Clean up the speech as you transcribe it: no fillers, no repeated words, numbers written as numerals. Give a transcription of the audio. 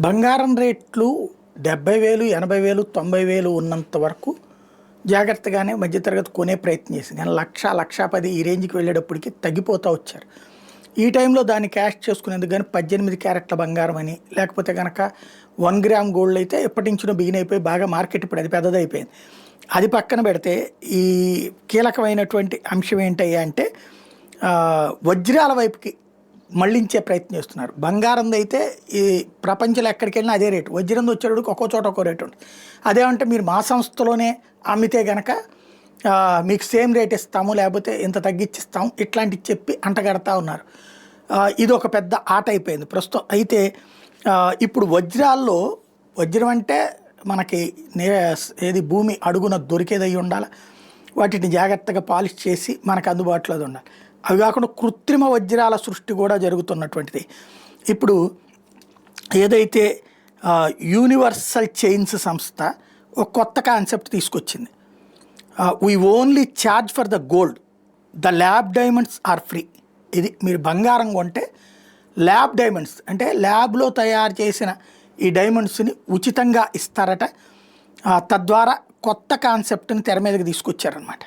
బంగారం రేట్లు 70,000, 80,000, 90,000 ఉన్నంత వరకు జాగ్రత్తగానే మధ్యతరగతి కొనే ప్రయత్నం చేసింది. కానీ 1,00,000, 1,10,000 ఈ రేంజ్కి వెళ్ళేటప్పటికి తగ్గిపోతూ వచ్చారు. ఈ టైంలో దాన్ని క్యాష్ చేసుకునేందుకు కానీ 18 క్యారెట్ల బంగారం అని, లేకపోతే కనుక 1 గ్రామ్ గోల్డ్ అయితే ఎప్పటి నుంచో బిగిన్ అయిపోయి బాగా మార్కెట్ ఇప్పుడు అది పెద్దదైపోయింది. అది పక్కన పెడితే ఈ కీలకమైనటువంటి అంశం ఏంటయ్యా అంటే వజ్రాల వైపుకి మళ్లించే ప్రయత్నం చేస్తున్నారు. బంగారంది అయితే ఈ ప్రపంచంలో ఎక్కడికి వెళ్ళినా అదే రేటు, వజ్రంది వచ్చేటప్పుడు ఒక్కో చోట ఒక్కో రేటు ఉంటుంది. అదేమంటే మీరు మా సంస్థలోనే అమ్మితే కనుక మీకు సేమ్ రేట్ ఇస్తాము, లేకపోతే ఇంత తగ్గించిస్తాము, ఇట్లాంటివి చెప్పి అంటగడతా ఉన్నారు. ఇది ఒక పెద్ద ఆట అయిపోయింది ప్రస్తుతం. అయితే ఇప్పుడు వజ్రాల్లో వజ్రం అంటే మనకి ఏది భూమి అడుగున దొరికేది అయి ఉండాలి, వాటిని జాగ్రత్తగా పాలిష్ చేసి మనకు అందుబాటులో ఉండాలి. అవి కాకుండా కృత్రిమ వజ్రాల సృష్టి కూడా జరుగుతున్నటువంటిది. ఇప్పుడు ఏదైతే యూనివర్సల్ చైన్స్ సంస్థ ఒక కొత్త కాన్సెప్ట్ తీసుకొచ్చింది. We only charge for the gold, the lab diamonds are free. ఇది మీరు బంగారం కొంటే ల్యాబ్ డైమండ్స్ అంటే ల్యాబ్లో తయారు చేసిన ఈ డైమండ్స్ని ఉచితంగా ఇస్తారట. తద్వారా కొత్త కాన్సెప్ట్ని తెర మీదకి తీసుకొచ్చారనమాట.